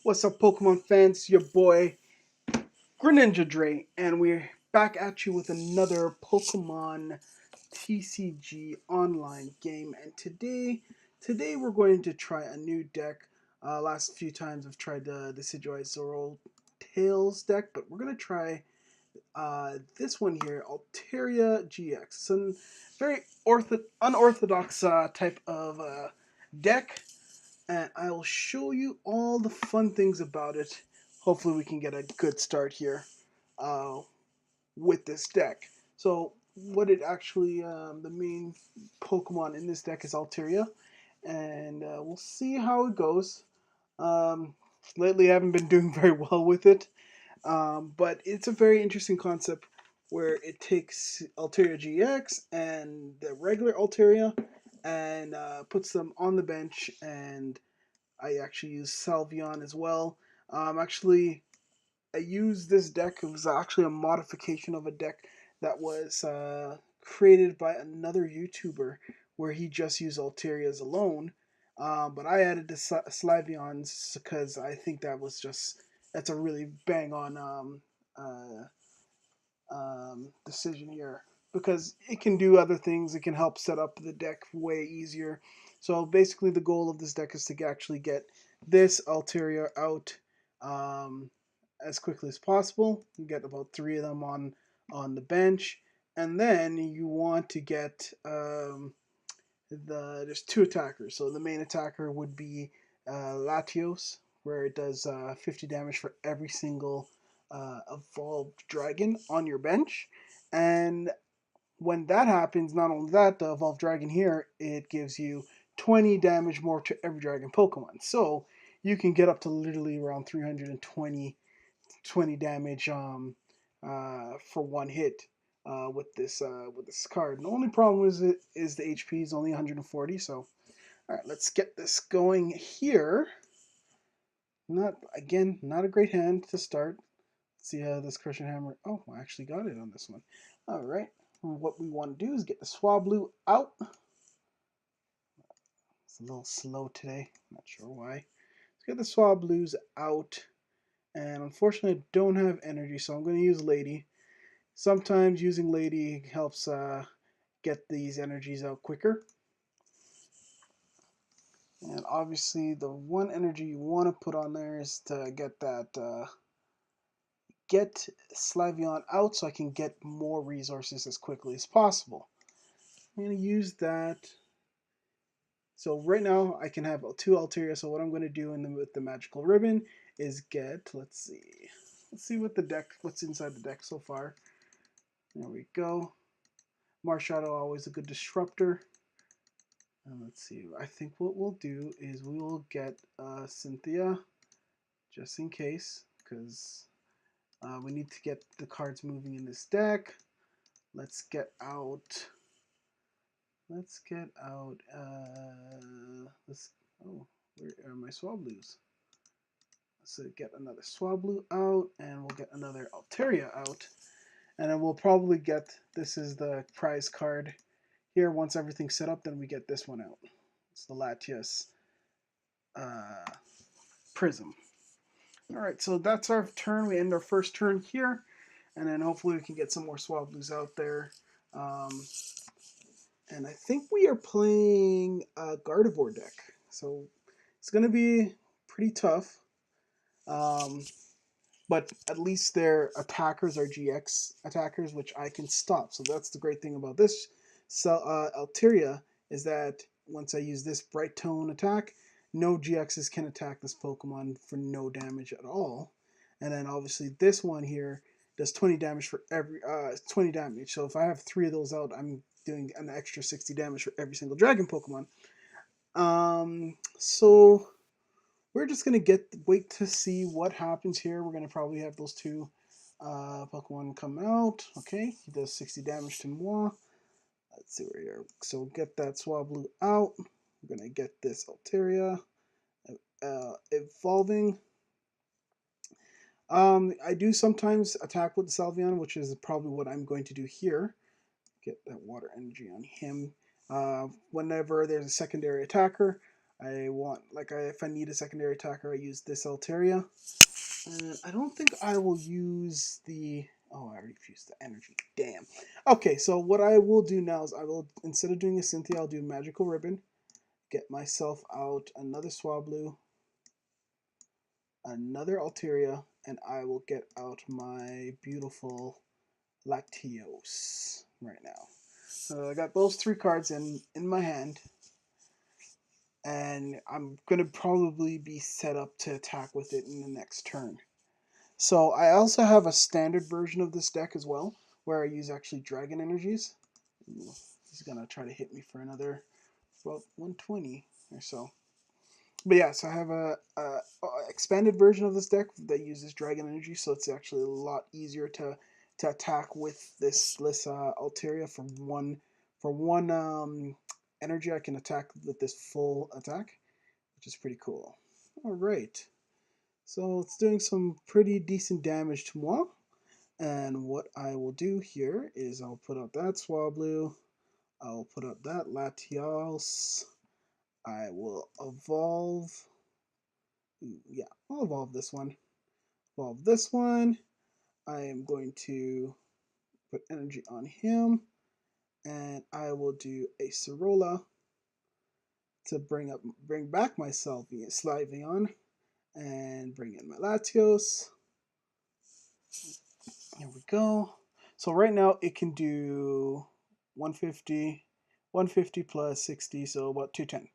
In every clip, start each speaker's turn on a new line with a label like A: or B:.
A: What's up, Pokemon fans? Your boy GreninjaDre, and we're back at you with another Pokemon TCG online game. And today we're going to try a new deck. Last few times I've tried the Decidueye Zoro Tails deck, but we're gonna try this one here, Altaria GX. It's a very unorthodox type of deck, and I'll show you all the fun things about it. Hopefully we can get a good start here uh, with this deck. So what it actually, the main Pokemon in this deck is Altaria, and we'll see how it goes. Um, Lately I haven't been doing very well with it, but it's a very interesting concept where it takes Altaria GX and the regular Altaria and puts them on the bench, and I actually use Slyveon as well. Actually, I used this deck. It was actually a modification of a deck that was created by another YouTuber where he just used Altarias alone. But I added the Slyveons because I think that's a really bang on decision here, because it can do other things. It can help set up the deck way easier. So basically, the goal of this deck is to actually get this Altaria out as quickly as possible. You get about three of them on the bench, and then you want to get there's two attackers. So the main attacker would be Latios, where it does 50 damage for every single evolved dragon on your bench. And when that happens, not only that, the evolved dragon here, it gives you 20 damage more to every dragon Pokemon. So you can get up to literally around 320 damage for one hit with this card. The only problem is the HP is only 140. So all right, let's get this going here. Not a great hand to start. Let's see how this Crushing Hammer. Oh, I actually got it on this one. All right. What we want to do is get the Swablu out. It's a little slow today. Not sure why. Let's get the Swablus out. And unfortunately, I don't have energy, so I'm going to use Lady. Sometimes using Lady helps get these energies out quicker. And obviously, the one energy you want to put on there is to get that get Slyveon out, so I can get more resources as quickly as possible. I'm going to use that. So right now I can have two Altaria. So what I'm going to do with the magical ribbon is get, let's see what's inside the deck so far. There we go. Marshadow, always a good disruptor. And let's see. I think what we'll do is we will get Cynthia, just in case, because we need to get the cards moving in this deck. Let's get out. This. Oh, where are my Swablus? So get another Swablu out, and we'll get another Altaria out, and then we'll probably get, this is the prize card here. Once everything's set up, then we get this one out. It's the Latios Prism. All right, so that's our turn. We end our first turn here, and then hopefully we can get some more Swablus out there. And I think we are playing a Gardivoir deck, so it's going to be pretty tough. But at least their attackers are GX attackers, which I can stop. So that's the great thing about this Altaria, is that once I use this Bright Tone attack, no GXs can attack this Pokemon for no damage at all. And then obviously this one here does 20 damage for every 20 damage. So if I have three of those out, I'm doing an extra 60 damage for every single Dragon Pokemon. So we're just gonna wait to see what happens here. We're gonna probably have those two Pokemon come out. Okay, he does 60 damage to moi. Let's see where here. So get that Swablu out. We're gonna get this Altaria evolving. I do sometimes attack with the Slyveon, which is probably what I'm going to do here. Get that water energy on him. Whenever there's a secondary attacker, I want, like, if I need a secondary attacker, I use this Altaria. And I don't think I will use the... Oh, I already fused the energy. Damn. Okay, so what I will do now is I will, instead of doing a Cynthia, I'll do Magical Ribbon. Get myself out another Swablu, another Altaria, and I will get out my beautiful Latios right now. So I got those 3 cards in my hand, and I'm going to probably be set up to attack with it in the next turn. So I also have a standard version of this deck as well, where I use actually Dragon Energies. Ooh, he's going to try to hit me for another, well, 120 or so. But yeah, so I have a expanded version of this deck that uses Dragon Energy, so it's actually a lot easier to attack with this Altaria for one energy. I can attack with this full attack, which is pretty cool. All right, so it's doing some pretty decent damage to moi. And what I will do here is I'll put out that Swablu, I'll put out that Latios, I will evolve. Yeah, I'll evolve this one. Evolve this one. I am going to put energy on him, and I will do a Sorola to bring back my Slyveon, and bring in my Latios. Here we go. So right now it can do 150, 150 plus 60, so about 210.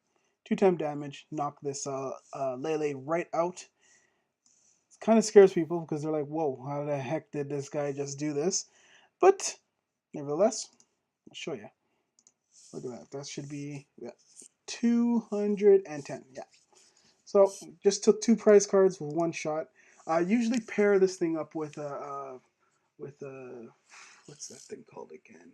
A: 210 damage. Knock this Lele right out. Kind of scares people because they're like, whoa, how the heck did this guy just do this? But nevertheless, I'll show you. Look at that. That should be 210. Yeah. So just took 2 prize cards with 1 shot. I usually pair this thing up with a what's that thing called again?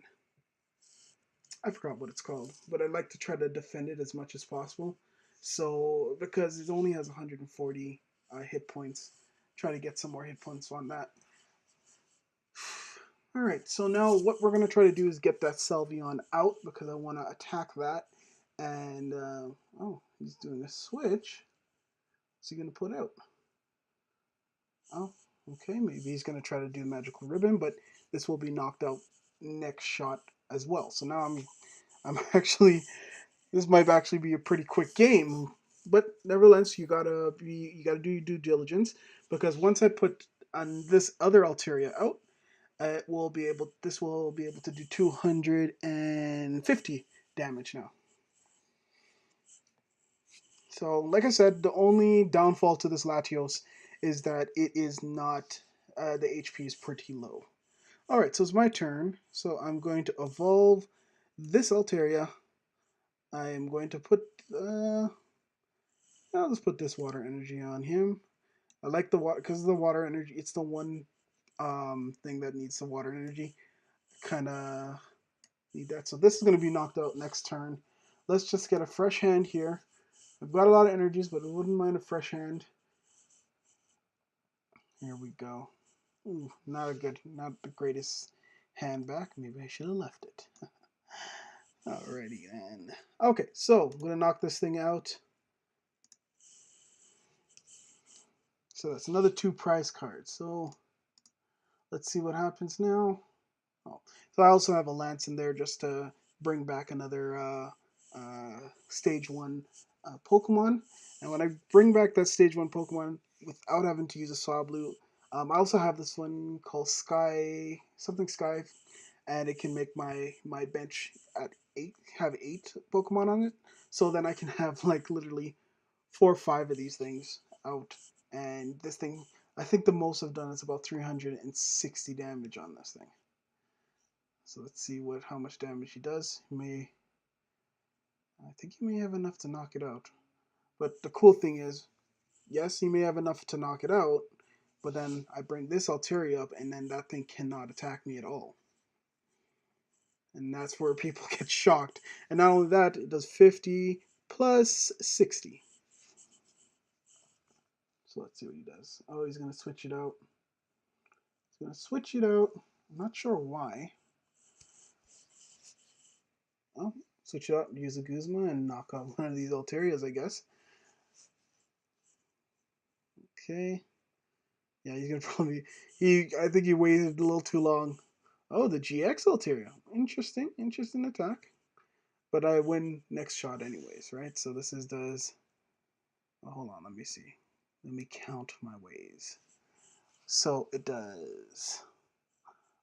A: I forgot what it's called, but I like to try to defend it as much as possible. So because it only has 140 hit points, try to get some more hit points on that. All right, so now what we're going to try to do is get that Sylveon out because I want to attack that. And, oh, he's doing a switch. What's he going to put out? Oh, okay, maybe he's going to try to do Magical Ribbon, but this will be knocked out next shot as well. So now I'm actually, this might actually be a pretty quick game. But nevertheless, you gotta do your due diligence because once I put on this other Altaria out, this will be able to do 250 damage now. So like I said, the only downfall to this Latios is that it is not, the HP is pretty low. Alright, so it's my turn. So I'm going to evolve this Altaria. I am going to put, I'll just put this water energy on him. I like the water, because the water energy, it's the one thing that needs the water energy. Kind of need that. So this is going to be knocked out next turn. Let's just get a fresh hand here. I've got a lot of energies, but I wouldn't mind a fresh hand. Here we go. Ooh, not the greatest hand back. Maybe I should have left it. Alrighty then. Okay, so I'm going to knock this thing out. So that's another 2 prize cards. So let's see what happens now. Oh, so I also have a Lance in there just to bring back another Stage 1 Pokemon. And when I bring back that Stage 1 Pokemon without having to use a Swablu, I also have this one called Sky, something Sky, and it can make my bench at 8, have 8 Pokemon on it. So then I can have like literally 4 or 5 of these things out. And this thing, I think the most I've done is about 360 damage on this thing. So let's see how much damage he does. I think he may have enough to knock it out. But the cool thing is, yes, he may have enough to knock it out, but then I bring this Altaria up, and then that thing cannot attack me at all. And that's where people get shocked. And not only that, it does 50 plus 60. So let's see what he does. Oh, he's going to switch it out. He's going to switch it out. I'm not sure why. Oh, switch it up, use a Guzma, and knock out one of these Altarias, I guess. Okay. Yeah, he's gonna probably. I think he waited a little too long. Oh, the GX Altaria. Interesting attack. But I win next shot anyways, right? So this is does. Oh, hold on, let me see. Let me count my ways. So it does.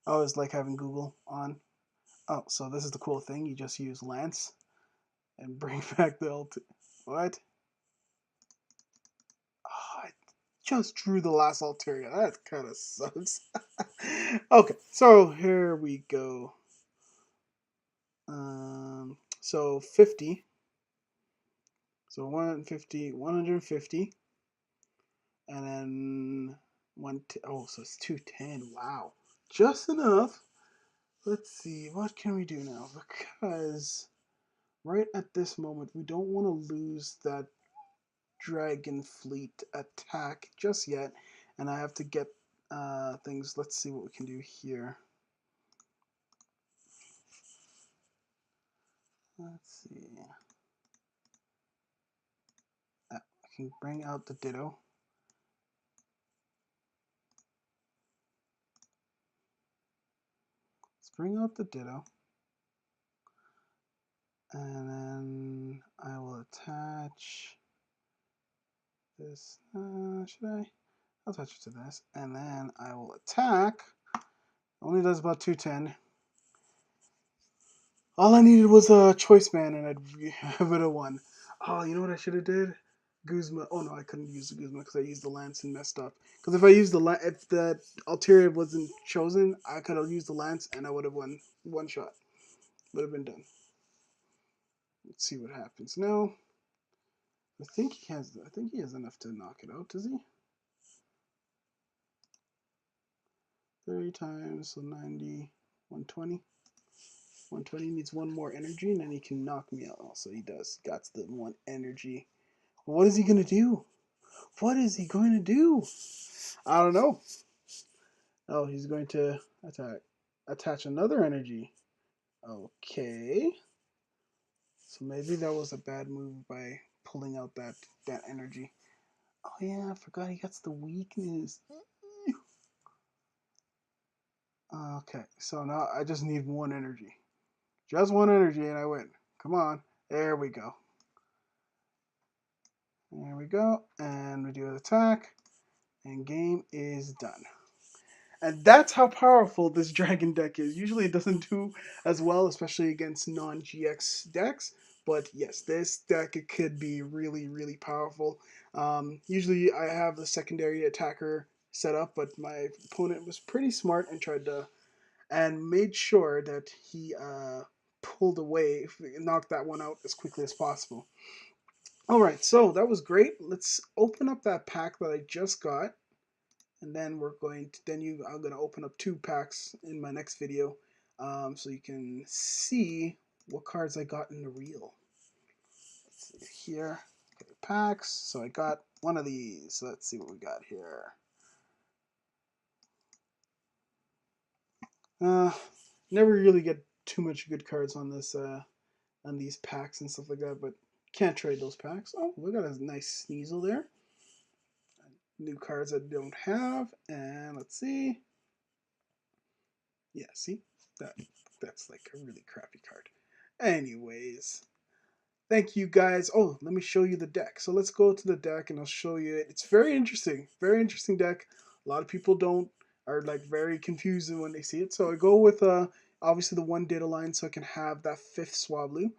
A: Oh, it's like having Google on. Oh, so this is the cool thing. You just use Lance and bring back the ult. What? Oh, I just drew the last Altaria. That kind of sucks. Okay, so here we go. So 50. So 150, 150, and then oh, so it's 210. Wow, just enough. Let's see, what can we do now? Because right at this moment, we don't want to lose that Dragon Fleet attack just yet, and I have to get things. Let's see what we can do here. Let's see. I can bring out the Ditto. Let's bring out the Ditto. And then I will attach this. Should I? I'll attach it to this. And then I will attack. Only does about 210. All I needed was a choice man, and I'd have it a one. Oh, you know what I should have did? Guzma. Oh no, I couldn't use the Guzma because I used the Lance and messed up. Because if I used if the Altaria wasn't chosen, I could have used the Lance and I would have won one shot. Would have been done. Let's see what happens now. I think he has. I think he has enough to knock it out. Does he? 30 times, so 90, 120. 120 needs one more energy, and then he can knock me out. Also, he does. Got the one energy. What is he gonna do? What is he going to do? I don't know. Oh, he's going to attach another energy. Okay. So maybe that was a bad move by pulling out that energy. Oh yeah, I forgot he gets the weakness. Okay, so now I just need one energy. Just one energy and I win. Come on. There we go. There we go. And we do an attack. And game is done. And that's how powerful this dragon deck is. Usually it doesn't do as well, especially against non-GX decks. But yes, this deck, it could be really, really powerful. Usually I have the secondary attacker set up, but my opponent was pretty smart and tried to and made sure that he pulled away, knocked that one out as quickly as possible. All right, so that was great. Let's open up that pack that I just got, and then we're going to I'm going to open up 2 packs in my next video, so you can see what cards I got in the reel. Let's see here. Okay, packs. So I got one of these. Let's see what we got here. Never really get too much good cards on this on these packs and stuff like that, but can't trade those packs. Oh, we got a nice Sneasel there. New cards I don't have, and let's see. Yeah, see that's like a really crappy card. Anyways, thank you guys. Oh, let me show you the deck. So let's go to the deck and I'll show you it. It's very interesting deck. A lot of people don't are like very confused when they see it. So I go with obviously the one data line so I can have that 5th Swablu.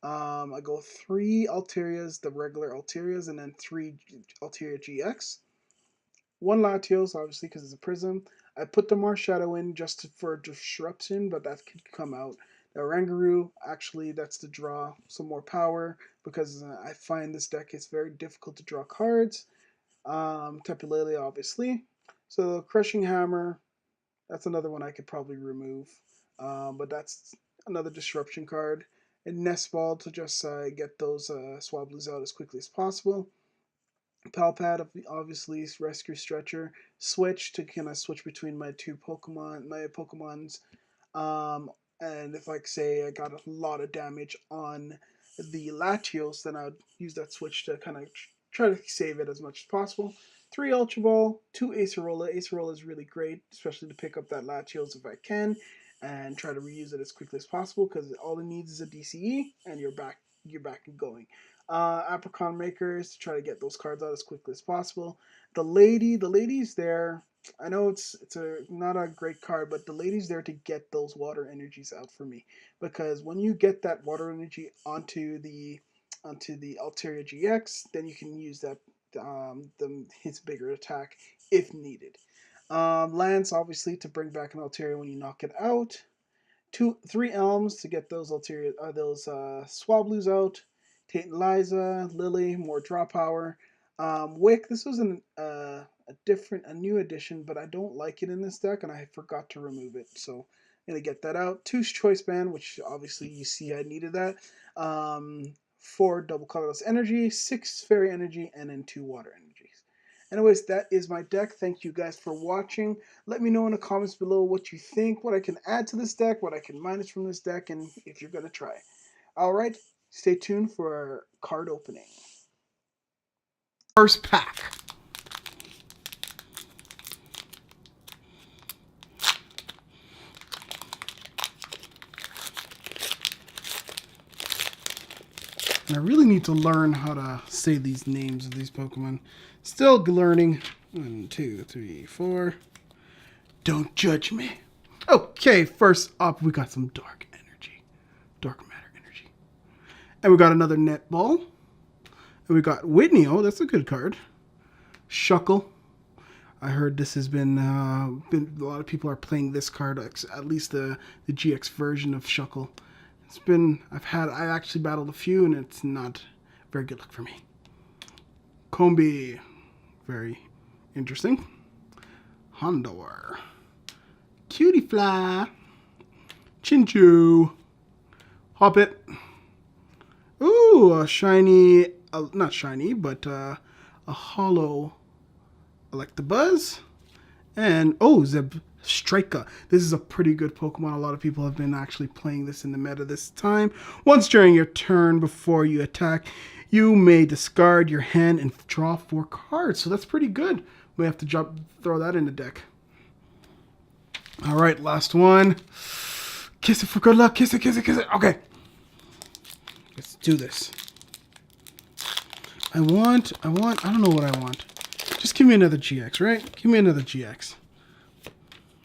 A: I go 3 Altarias, the regular Altarias, and then 3 Altaria GX. 1 Latios, obviously, because it's a Prism. I put the Marshadow in just for disruption, but that could come out. The Rangaroo, actually, that's to draw some more power, because I find this deck is very difficult to draw cards. Tapu Lele, obviously. So Crushing Hammer, that's another one I could probably remove. But that's another disruption card. And Nest Ball to just get those Swablues out as quickly as possible. Palpad, obviously, Rescue Stretcher. Switch to kind of switch between my Pokemons. And if, like, say I got a lot of damage on the Latios, then I would use that switch to kind of try to save it as much as possible. 3 Ultra Ball, 2 Acerola. Acerola is really great, especially to pick up that Latios if I can, and try to reuse it as quickly as possible because all it needs is a DCE, and you're back. You're back and going. Apricot Makers to try to get those cards out as quickly as possible. The lady's there. I know it's a not a great card, but the lady's there to get those water energies out for me, because when you get that water energy onto the Altaria GX, then you can use that his bigger attack if needed. Lance obviously to bring back an Altaria when you knock it out. 3 Elms to get those Altaria those Swablues out. Tate and Liza, Lily, more draw power. Wick, this was a new addition, but I don't like it in this deck, and I forgot to remove it, so I'm gonna get that out. 2 Choice Band, which obviously you see I needed that. 4 Double Colorless Energy, 6 Fairy Energy, and then 2 Water Energies. Anyways, that is my deck. Thank you guys for watching. Let me know in the comments below what you think, what I can add to this deck, what I can minus from this deck, and if you're gonna try. Alright, stay tuned for our card opening. First pack. And I really need to learn how to say these names of these Pokemon. Still learning. 1, 2, 3, 4. Don't judge me. Okay, first up we got some Dark Energy. Dark Matter Energy. And we got another Netball. And we got Whitney. Oh, that's a good card. Shuckle. I heard this has been a lot of people are playing this card, at least the GX version of Shuckle. I actually battled a few, and it's not very good luck for me. Combi, very interesting. Houndour, Cutiefly, Chinchou, Hoppet. Ooh, a shiny, not shiny, but a hollow Electabuzz. And, oh, Zebstrika. This is a pretty good Pokemon. A lot of people have been actually playing this in the meta this time. Once during your turn before you attack, you may discard your hand and draw 4 cards. So that's pretty good. We have to throw that in the deck. All right, last one. Kiss it for good luck. Kiss it, kiss it, kiss it. Okay. Let's do this. I don't know what I want. Just give me another GX, right? Give me another GX.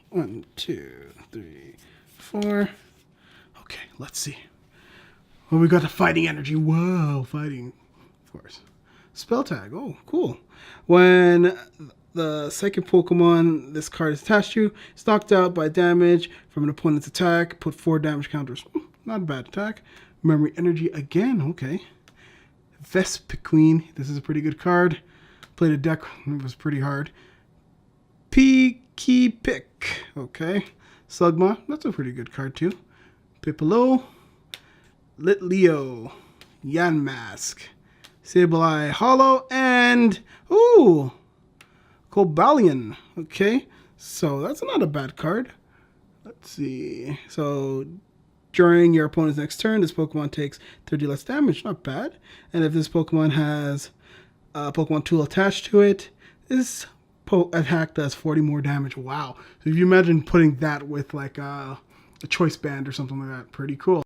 A: 1, 2, 3, 4. Okay, let's see. Well, we got the Fighting Energy. Whoa, fighting force. Spell tag. Oh, cool. When the second Pokemon this card is attached to is knocked out by damage from an opponent's attack, put 4 damage counters. Not a bad attack. Memory Energy again. Okay. Vespiquen. This is a pretty good card. Played a deck. It was pretty hard. Peaky Pick. Okay. Slugma. That's a pretty good card too. Piplup. Litleo. Yanmask. Sableye Hollow. And, ooh, Cobalion. Okay. So that's not a bad card. Let's see. So during your opponent's next turn, this Pokemon takes 30 less damage. Not bad. And if this Pokemon has a Pokemon tool attached to it, this attack does 40 more damage. Wow. So if you imagine putting that with like a choice band or something like that, pretty cool.